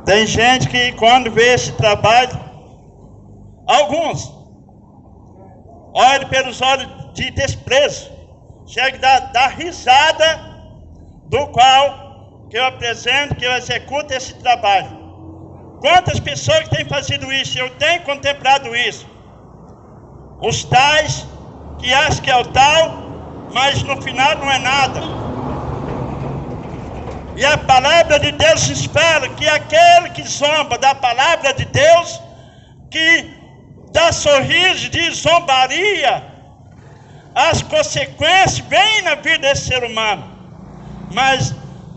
Tem gente que quando vê esse trabalho, alguns olham pelos olhos de desprezo, chega a dar risada do qual que eu apresento, que eu executo esse trabalho. Quantas pessoas que têm fazido isso? Eu tenho contemplado isso. Os tais que acham que é o tal, mas no final não é nada. E a palavra de Deus espera que aquele que zomba da palavra de Deus, que dá sorriso de zombaria, as consequências vêm na vida desse ser humano. Mas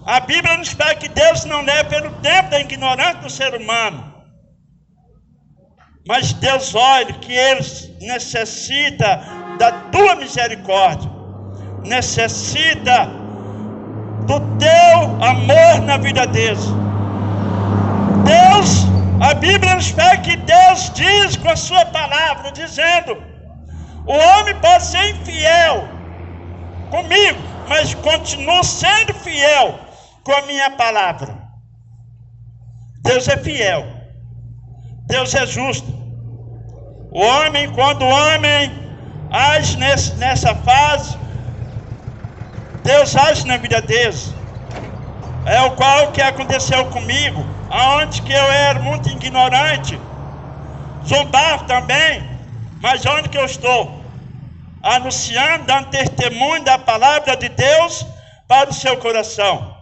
a Bíblia nos espera que Deus não leva pelo tempo da ignorância do ser humano. Mas Deus olha que ele necessita da tua misericórdia, necessita do teu amor na vida deles. Deus, a Bíblia nos fala que Deus diz com a sua palavra, dizendo: o homem pode ser infiel comigo, mas continua sendo fiel com a minha palavra. Deus é fiel, Deus é justo. O homem, quando o homem age nessa fase, Deus age na vida deles. É o qual que aconteceu comigo, aonde que eu era muito ignorante, zombava também, mas onde que eu estou? Anunciando, dando testemunho da palavra de Deus para o seu coração.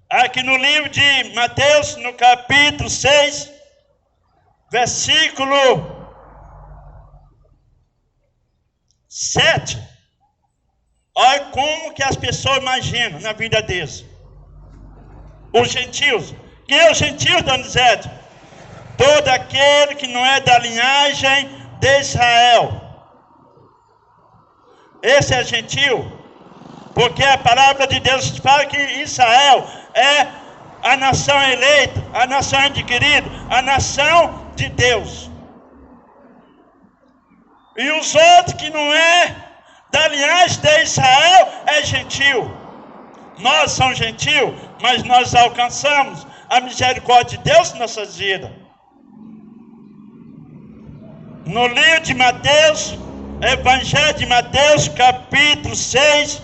Aqui no livro de Mateus, no capítulo 6, versículo 7. Olha como que as pessoas imaginam na vida deles. Os gentios. Quem é os gentios, Donizete? Todo aquele que não é da linhagem de Israel. Esse é gentio. Porque a palavra de Deus fala que Israel é a nação eleita, a nação adquirida, a nação de Deus. E os outros que não é da linhagem de Israel é gentio. Nós somos gentios, mas nós alcançamos a misericórdia de Deus em nossas vidas. No livro de Mateus, Evangelho de Mateus, capítulo 6,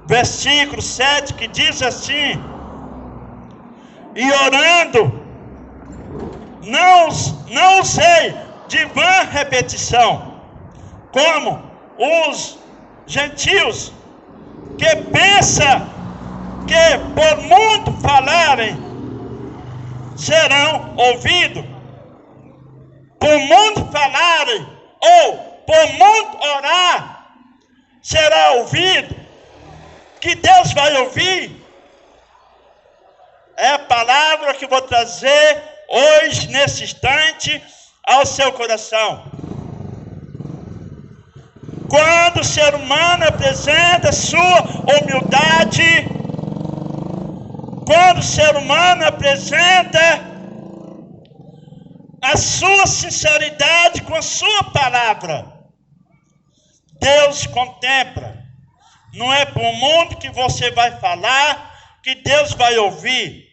versículo 7, que diz assim: e orando, não usei de vã repetição, como os gentios, que pensam que por muito falarem serão ouvidos, por muito falarem ou por muito orar será ouvido. Que Deus vai ouvir é a palavra que eu vou trazer hoje, nesse instante, ao seu coração. Quando o ser humano apresenta sua humildade, quando o ser humano apresenta a sua sinceridade com a sua palavra, Deus contempla. Não é para o mundo que você vai falar que Deus vai ouvir,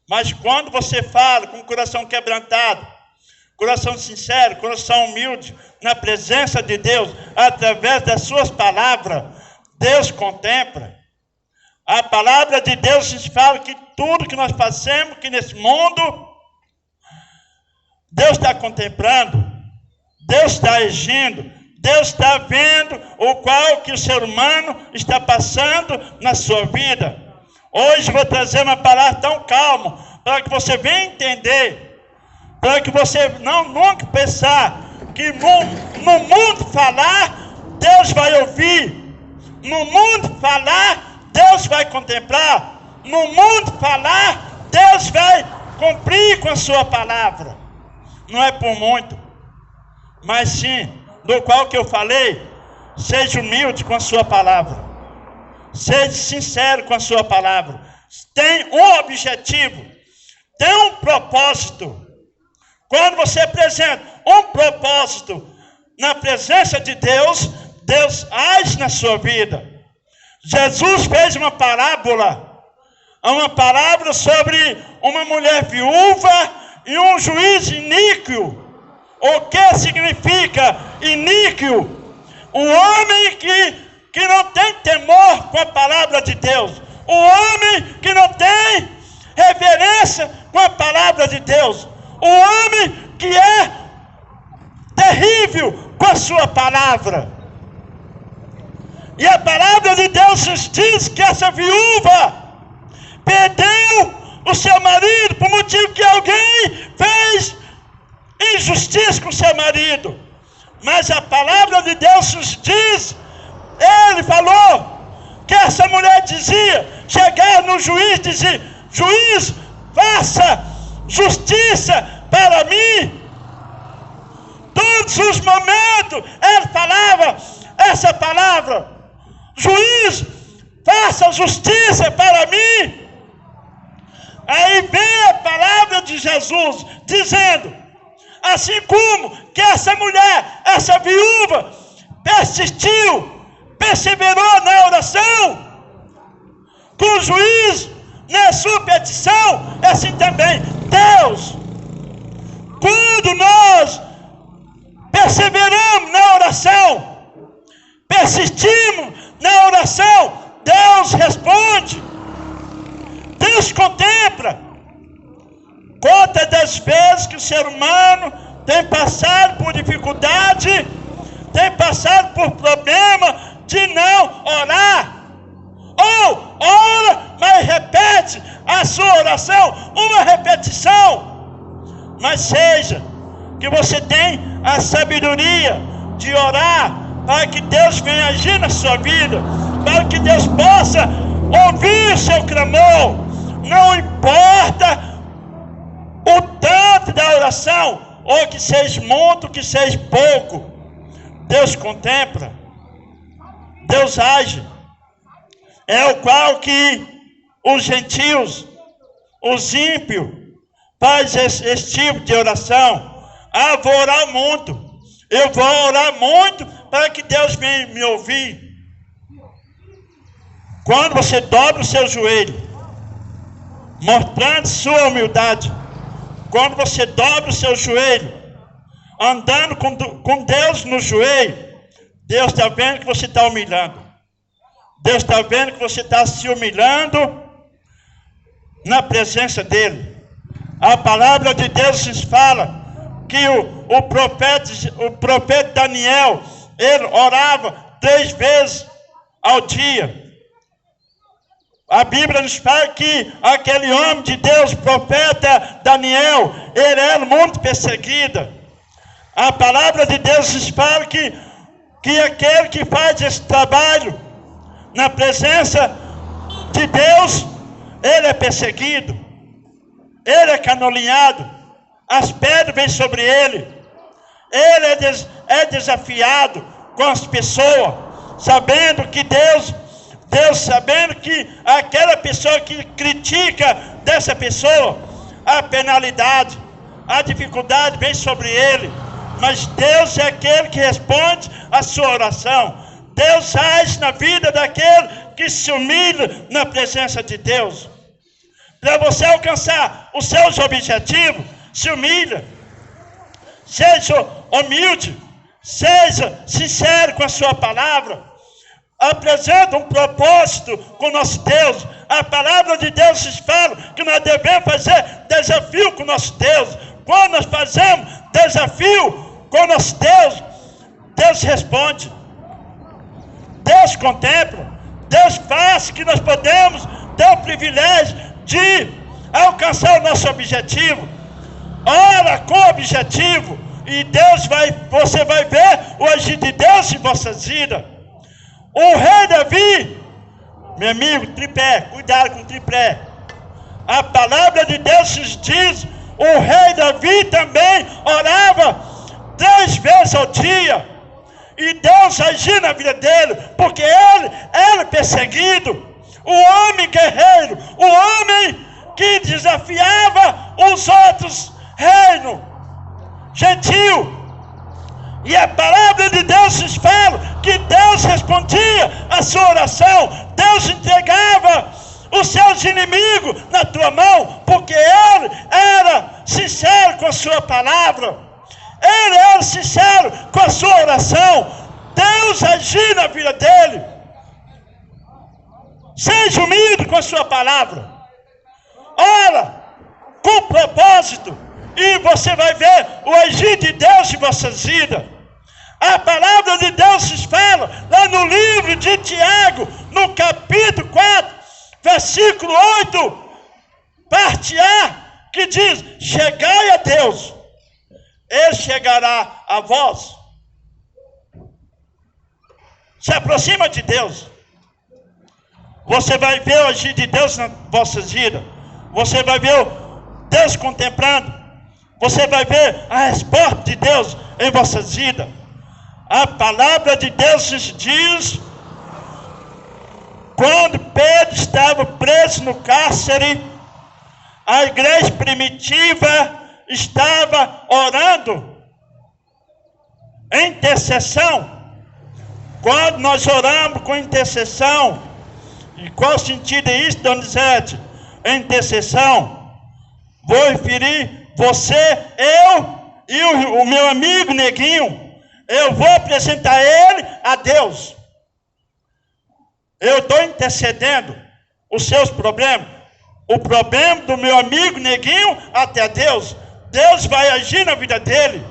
mas quando você fala com o coração quebrantado, coração sincero, coração humilde, na presença de Deus, através das suas palavras, Deus contempla. A palavra de Deus nos fala que tudo que nós fazemos aqui nesse mundo, Deus está contemplando, Deus está agindo, Deus está vendo o qual que o ser humano está passando na sua vida. Hoje vou trazer uma palavra tão calma, para que você venha entender, para que você nunca pensar que no mundo falar, Deus vai ouvir. No mundo falar, Deus vai contemplar. No mundo falar, Deus vai cumprir com a sua palavra. Não é por muito, mas sim, do qual que eu falei, seja humilde com a sua palavra. Seja sincero com a sua palavra. Tem um objetivo, tem um propósito. Quando você apresenta um propósito na presença de Deus, Deus age na sua vida. Jesus fez uma parábola uma parábola sobre uma mulher viúva e um juiz iníquo. O que significa iníquo? Um homem que não tem temor com a palavra de Deus. Um homem que não tem reverência com a palavra de Deus. Um homem que é terrível com a sua palavra. E a palavra de Deus nos diz que essa viúva perdeu o seu marido por motivo que alguém fez injustiça com seu marido. Mas a palavra de Deus nos diz, ele falou que essa mulher dizia, chegar no juiz e dizer, juiz, faça justiça para mim. Todos os momentos ele falava essa palavra, juiz, faça justiça para mim. Aí vem a palavra de Jesus dizendo, assim como que essa mulher, essa viúva, persistiu, perseverou na oração, com o juiz, na sua petição, assim também Deus, quando nós perseveramos na oração, persistimos na oração, Deus responde, Deus contempla. Quantas das vezes que o ser humano tem passado por dificuldade, tem passado por problema de não orar, ou ora, mas repete a sua oração, uma repetição, mas seja que você tenha a sabedoria de orar, para que Deus venha agir na sua vida, para que Deus possa ouvir o seu clamor, não importa o tanto da oração, ou que seja muito, que seja pouco, Deus contempla, Deus age. É o qual que os gentios, os ímpios, fazem esse tipo de oração. Ah, vou orar muito, eu vou orar muito para que Deus venha me ouvir. Quando você dobra o seu joelho, mostrando sua humildade, quando você dobra o seu joelho, andando com Deus no joelho, Deus está vendo que você está humilhando. Deus está vendo que você está se humilhando na presença dEle. A palavra de Deus nos fala que o profeta Daniel, ele orava 3 vezes ao dia. A Bíblia nos fala que aquele homem de Deus, profeta Daniel, ele era muito perseguido. A palavra de Deus nos fala que aquele que faz esse trabalho na presença de Deus, ele é perseguido, ele é canolinhado, as pedras vêm sobre ele, ele é desafiado com as pessoas, sabendo que Deus sabendo que aquela pessoa que critica dessa pessoa, a penalidade, a dificuldade vem sobre ele, mas Deus é aquele que responde a sua oração. Deus age na vida daquele que se humilha na presença de Deus. Para você alcançar os seus objetivos, se humilha, seja humilde, seja sincero com a sua palavra, apresenta um propósito com o nosso Deus. A palavra de Deus nos fala que nós devemos fazer desafio com o nosso Deus. Quando nós fazemos desafio com o nosso Deus, Deus responde, Deus contempla, Deus faz que nós podemos ter o privilégio de alcançar o nosso objetivo. Ora com objetivo, e você vai ver o agir de Deus em vossas vidas. O rei Davi, meu amigo, tripé, cuidado com o tripé. A palavra de Deus nos diz, o rei Davi também orava 3 vezes ao dia. E Deus agia na vida dele, porque ele era perseguido. O homem guerreiro, o homem que desafiava os outros reinos, gentil. E a palavra de Deus nos fala que Deus respondia a sua oração. Deus entregava os seus inimigos na tua mão, porque ele era sincero com a sua palavra, ele era sincero com a sua oração. Deus agiu na vida dele. Seja humilde com a sua palavra, ora com propósito, e você vai ver o agir de Deus em vossas vidas. A palavra de Deus se fala lá no livro de Tiago, no capítulo 4, versículo 8, parte A, que diz: chegai a Deus, ele chegará a vós. Se aproxima de Deus, você vai ver o agir de Deus nas vossas vidas, você vai ver Deus contemplando, você vai ver a resposta de Deus em vossas vidas. A palavra de Deus nos diz, quando Pedro estava preso no cárcere, a igreja primitiva estava orando em intercessão. Quando nós oramos com intercessão, e qual sentido é isso, Donizete? Intercessão, vou referir você, eu e o meu amigo Neguinho. Eu vou apresentar ele a Deus. Eu estou intercedendo os seus problemas, o problema do meu amigo Neguinho até Deus. Deus vai agir na vida dele.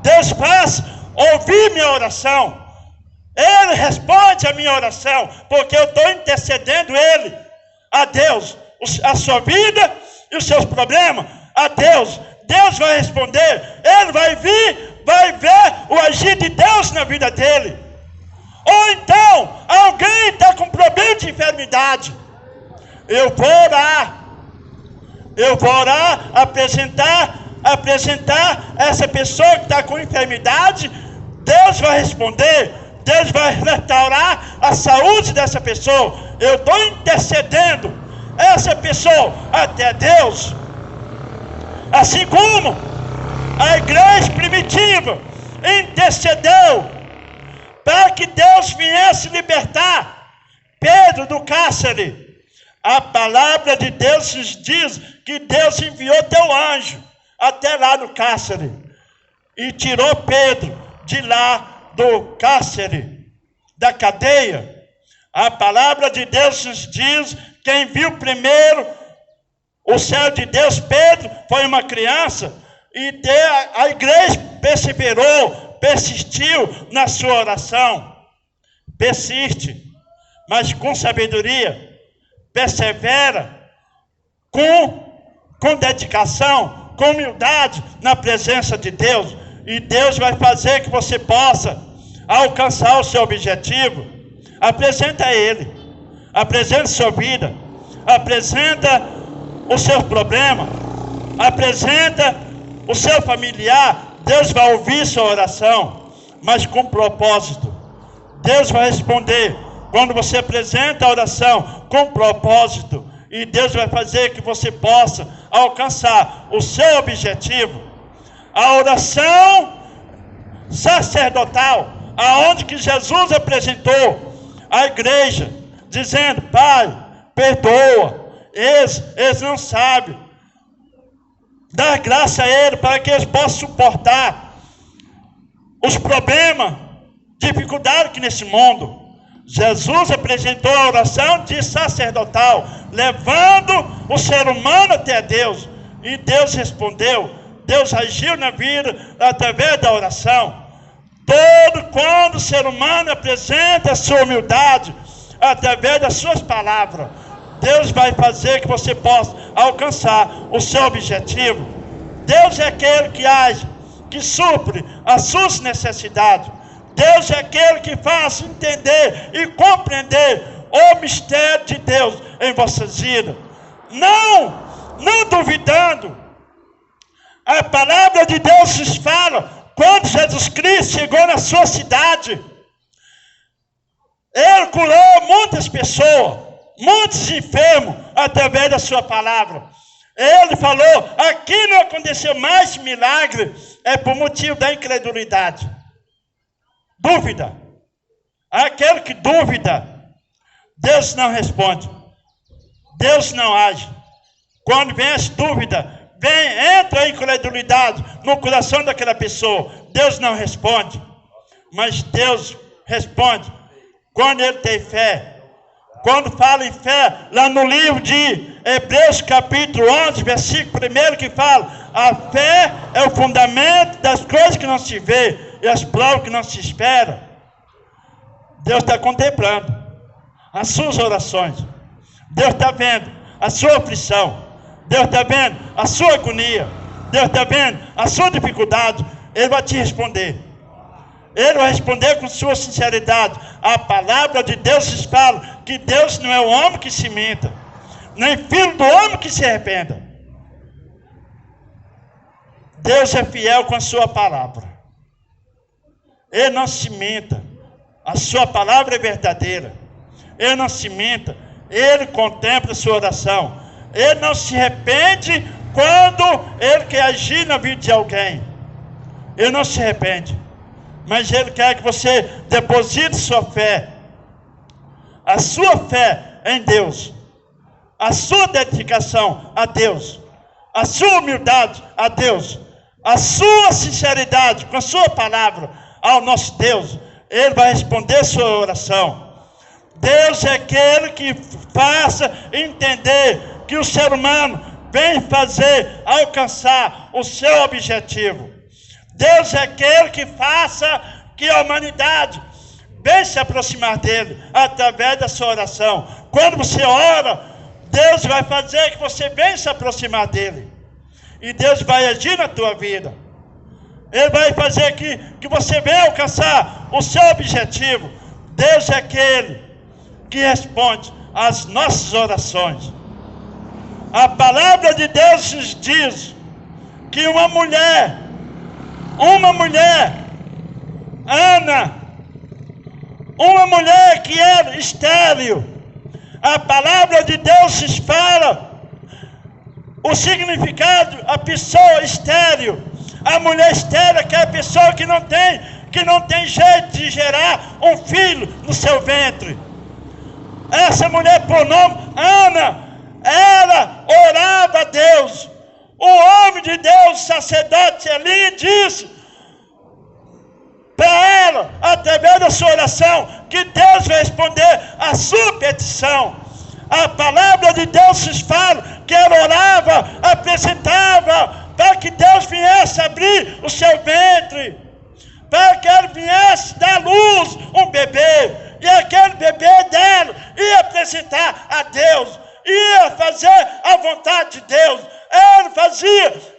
Deus faz ouvir minha oração. Ele responde a minha oração, porque eu estou intercedendo ele a Deus. A sua vida e os seus problemas a Deus. Deus vai responder. Ele vai vir, vai ver o agir de Deus na vida dele. Ou então, alguém está com problema de enfermidade. Eu vou orar, apresentar essa pessoa que está com enfermidade. Deus vai responder. Deus vai restaurar a saúde dessa pessoa. Eu estou intercedendo essa pessoa até Deus. Assim como a igreja primitiva intercedeu para que Deus viesse libertar Pedro do cárcere. A palavra de Deus nos diz que Deus enviou teu anjo até lá no cárcere e tirou Pedro de lá do cárcere, da cadeia. A palavra de Deus nos diz: quem viu primeiro o céu de Deus, Pedro, foi uma criança, e a igreja perseverou, persistiu na sua oração. Persiste, mas com sabedoria, persevera, com dedicação, com humildade na presença de Deus, e Deus vai fazer que você possa alcançar o seu objetivo. Apresenta a Ele, apresenta sua vida, apresenta o seu problema, apresenta o seu familiar. Deus vai ouvir sua oração, mas com propósito. Deus vai responder quando você apresenta a oração com propósito, e Deus vai fazer que você possa alcançar o seu objetivo. A oração sacerdotal, aonde que Jesus apresentou a igreja, dizendo: Pai, perdoa, eles não sabem. Dá graça a eles para que eles possam suportar os problemas, dificuldades que nesse mundo. Jesus apresentou a oração de sacerdotal, levando o ser humano até Deus. E Deus respondeu. Deus agiu na vida através da oração. Quando o ser humano apresenta a sua humildade através das suas palavras, Deus vai fazer que você possa alcançar o seu objetivo. Deus é aquele que age, que supre as suas necessidades. Deus é aquele que faz entender e compreender o mistério de Deus em vossas vidas. Não duvidando. A palavra de Deus nos fala, quando Jesus Cristo chegou na sua cidade, Ele curou muitas pessoas, muitos enfermos, através da sua palavra. Ele falou: aqui não aconteceu mais milagre, é por motivo da incredulidade. Dúvida. Aquele que duvida, Deus não responde. Deus não age. Quando vem as dúvidas, entra a incredulidade no coração daquela pessoa, Deus não responde. Mas Deus responde quando ele tem fé. Quando fala em fé, lá no livro de Hebreus capítulo 11, versículo 1, que fala: a fé é o fundamento das coisas que não se vê e as provas que não se espera. Deus está contemplando as suas orações. Deus está vendo a sua aflição. Deus está vendo a sua agonia. Deus está vendo a sua dificuldade. Ele vai te responder. Ele vai responder com sua sinceridade. A palavra de Deus diz fala que Deus não é o homem que se minta, nem filho do homem que se arrependa. Deus é fiel com a sua palavra. Ele não se minta. A sua palavra é verdadeira. Ele não se minta. Ele contempla a sua oração. Ele não se arrepende quando ele quer agir na vida de alguém. Ele não se arrepende. Mas ele quer que você deposite sua fé. A sua fé em Deus. A sua dedicação a Deus. A sua humildade a Deus. A sua sinceridade com a sua palavra ao nosso Deus. Ele vai responder sua oração. Deus é aquele que faça entender que o ser humano vem fazer alcançar o seu objetivo. Deus é aquele que faça que a humanidade venha se aproximar dele através da sua oração. Quando você ora, Deus vai fazer que você venha se aproximar dele. E Deus vai agir na tua vida. Ele vai fazer que você venha alcançar o seu objetivo. Deus é aquele que responde às nossas orações. A palavra de Deus nos diz que uma mulher, Ana, uma mulher que era estéril, a palavra de Deus nos fala o significado, a pessoa estéril, a mulher estéril, que é a pessoa que não tem jeito de gerar um filho no seu ventre. Essa mulher, por nome Ana, ela orava a Deus. O homem de Deus, o sacerdote Eli, disse para ela, através da sua oração, que Deus vai responder a sua petição. A palavra de Deus nos fala que ela orava, apresentava, para que Deus viesse abrir o seu ventre, para que ela viesse dar luz um bebê, e aquele bebê dela ia apresentar a Deus, ia fazer a vontade de Deus. Ela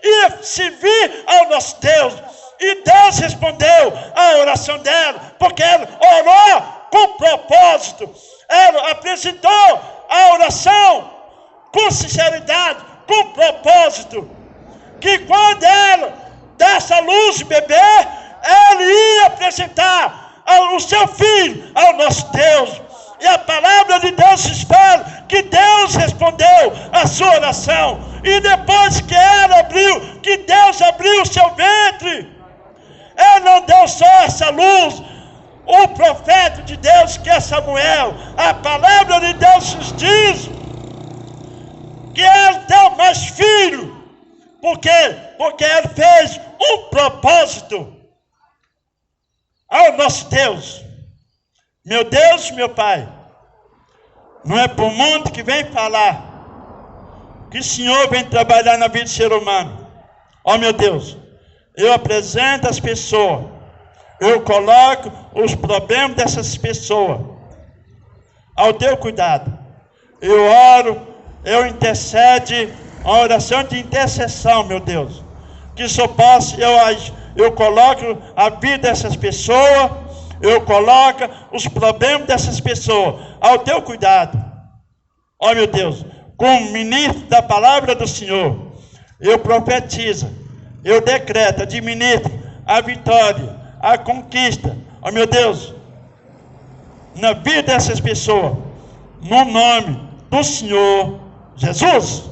ia servir ao nosso Deus. E Deus respondeu a oração dela, porque ela orou com propósito. Ela apresentou a oração com sinceridade, com propósito. Que quando ela desse a luz de bebê, ela ia apresentar o seu filho ao nosso Deus. E a palavra de Deus nos fala que Deus respondeu a sua oração. E depois que ela abriu, que Deus abriu o seu ventre, ele não deu só essa luz. O profeta de Deus, que é Samuel, a palavra de Deus nos diz que ele deu mais filho. Por quê? Porque ele fez um propósito ao nosso Deus. Meu Deus, meu Pai, não é para o mundo que vem falar que o Senhor vem trabalhar na vida do ser humano. Ó meu Deus, eu apresento as pessoas, eu coloco os problemas dessas pessoas ao teu cuidado. Eu oro, eu intercede, uma oração de intercessão, meu Deus, que só possa, eu coloco a vida dessas pessoas, eu coloco os problemas dessas pessoas ao teu cuidado. Ó meu Deus, como ministro da palavra do Senhor, eu profetizo, eu decreto, administro a vitória, a conquista, ó meu Deus, na vida dessas pessoas, no nome do Senhor Jesus.